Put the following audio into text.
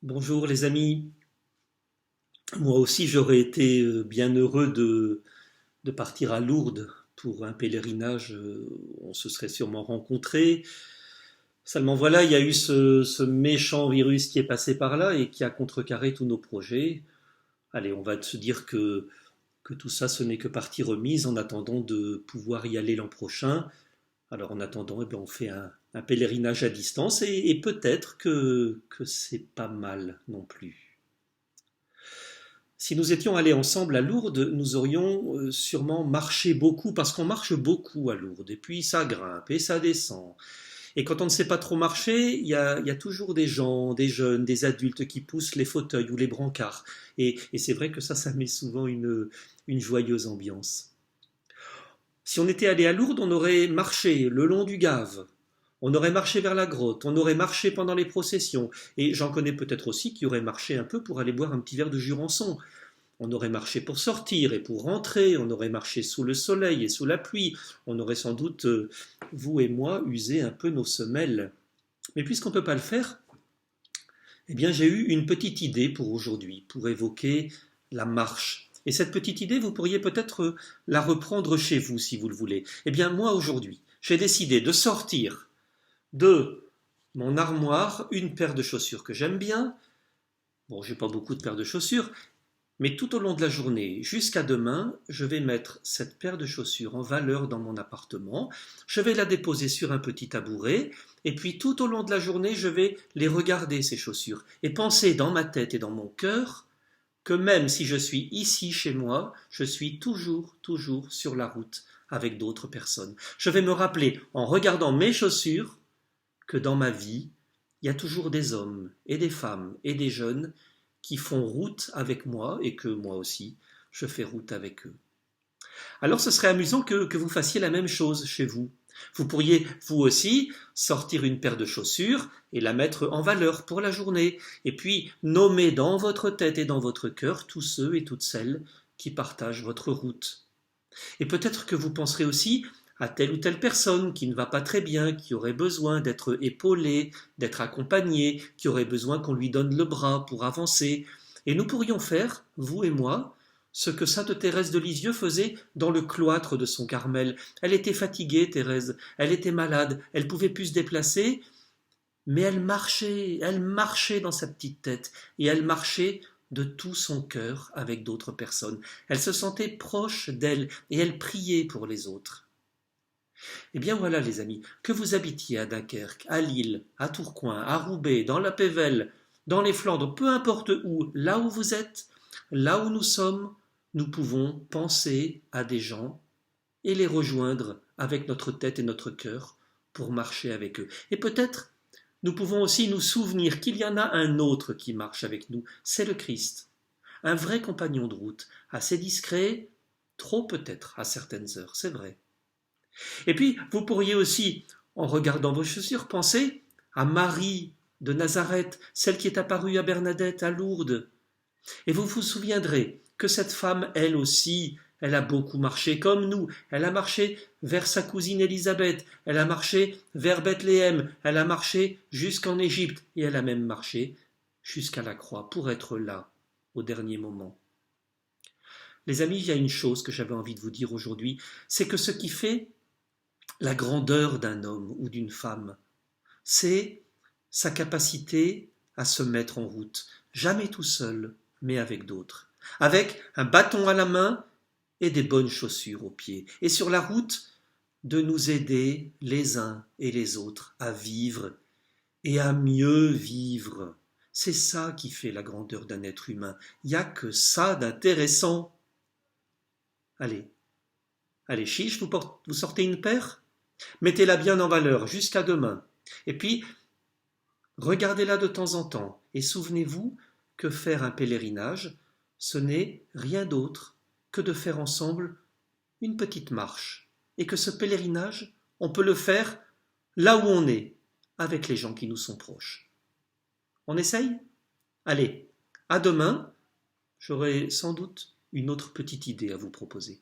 Bonjour les amis, moi aussi j'aurais été bien heureux de partir à Lourdes pour un pèlerinage, on se serait sûrement rencontrés. Seulement voilà, il y a eu ce méchant virus qui est passé par là et qui a contrecarré tous nos projets. Allez, on va se dire que tout ça ce n'est que partie remise en attendant de pouvoir y aller l'an prochain. Alors en attendant, eh bien, on fait un pèlerinage à distance et peut-être que c'est pas mal non plus. Si nous étions allés ensemble à Lourdes, nous aurions sûrement marché beaucoup, parce qu'on marche beaucoup à Lourdes, et puis ça grimpe et ça descend. Et quand on ne sait pas trop marcher, il y a toujours des gens, des jeunes, des adultes qui poussent les fauteuils ou les brancards. Et c'est vrai que ça met souvent une joyeuse ambiance. Si on était allé à Lourdes, on aurait marché le long du Gave, on aurait marché vers la grotte, on aurait marché pendant les processions, et j'en connais peut-être aussi qui auraient marché un peu pour aller boire un petit verre de Jurançon. On aurait marché pour sortir et pour rentrer, on aurait marché sous le soleil et sous la pluie, on aurait sans doute, vous et moi, usé un peu nos semelles. Mais puisqu'on ne peut pas le faire, eh bien j'ai eu une petite idée pour aujourd'hui, pour évoquer la marche. Et cette petite idée, vous pourriez peut-être la reprendre chez vous si vous le voulez. Eh bien moi aujourd'hui, j'ai décidé de sortir de mon armoire une paire de chaussures que j'aime bien. Bon, j'ai pas beaucoup de paires de chaussures, mais tout au long de la journée, jusqu'à demain, je vais mettre cette paire de chaussures en valeur dans mon appartement. Je vais la déposer sur un petit tabouret. Et puis tout au long de la journée, je vais les regarder, ces chaussures, et penser dans ma tête et dans mon cœur que même si je suis ici chez moi, je suis toujours, toujours sur la route avec d'autres personnes. Je vais me rappeler, en regardant mes chaussures, que dans ma vie, il y a toujours des hommes et des femmes et des jeunes qui font route avec moi et que moi aussi, je fais route avec eux. Alors ce serait amusant que vous fassiez la même chose chez vous. Vous pourriez, vous aussi, sortir une paire de chaussures et la mettre en valeur pour la journée, et puis nommer dans votre tête et dans votre cœur tous ceux et toutes celles qui partagent votre route. Et peut-être que vous penserez aussi à telle ou telle personne qui ne va pas très bien, qui aurait besoin d'être épaulée, d'être accompagnée, qui aurait besoin qu'on lui donne le bras pour avancer. Et nous pourrions faire, vous et moi, ce que sainte Thérèse de Lisieux faisait dans le cloître de son Carmel. Elle était fatiguée, Thérèse, elle était malade, elle pouvait plus se déplacer, mais elle marchait dans sa petite tête, et elle marchait de tout son cœur avec d'autres personnes. Elle se sentait proche d'elle, et elle priait pour les autres. Eh bien voilà, les amis, que vous habitiez à Dunkerque, à Lille, à Tourcoing, à Roubaix, dans la Pévèle, dans les Flandres, peu importe où, là où vous êtes, là où nous sommes, nous pouvons penser à des gens et les rejoindre avec notre tête et notre cœur pour marcher avec eux. Et peut-être nous pouvons aussi nous souvenir qu'il y en a un autre qui marche avec nous, c'est le Christ, un vrai compagnon de route, assez discret, trop peut-être à certaines heures, c'est vrai. Et puis, vous pourriez aussi, en regardant vos chaussures, penser à Marie de Nazareth, celle qui est apparue à Bernadette à Lourdes. Et vous vous souviendrez que cette femme, elle aussi, elle a beaucoup marché comme nous. Elle a marché vers sa cousine Élisabeth, elle a marché vers Bethléem, elle a marché jusqu'en Égypte, et elle a même marché jusqu'à la croix pour être là, au dernier moment. Les amis, il y a une chose que j'avais envie de vous dire aujourd'hui, c'est que ce qui fait la grandeur d'un homme ou d'une femme, c'est sa capacité à se mettre en route, jamais tout seul, mais avec d'autres, avec un bâton à la main et des bonnes chaussures aux pieds, et sur la route, de nous aider les uns et les autres à vivre et à mieux vivre. C'est ça qui fait la grandeur d'un être humain. Il n'y a que ça d'intéressant. Allez, allez, chiche, vous sortez une paire? Mettez-la bien en valeur jusqu'à demain. Et puis, regardez-la de temps en temps et souvenez-vous que faire un pèlerinage, ce n'est rien d'autre que de faire ensemble une petite marche. Et que ce pèlerinage, on peut le faire là où on est, avec les gens qui nous sont proches. On essaye? Allez, à demain, j'aurai sans doute une autre petite idée à vous proposer.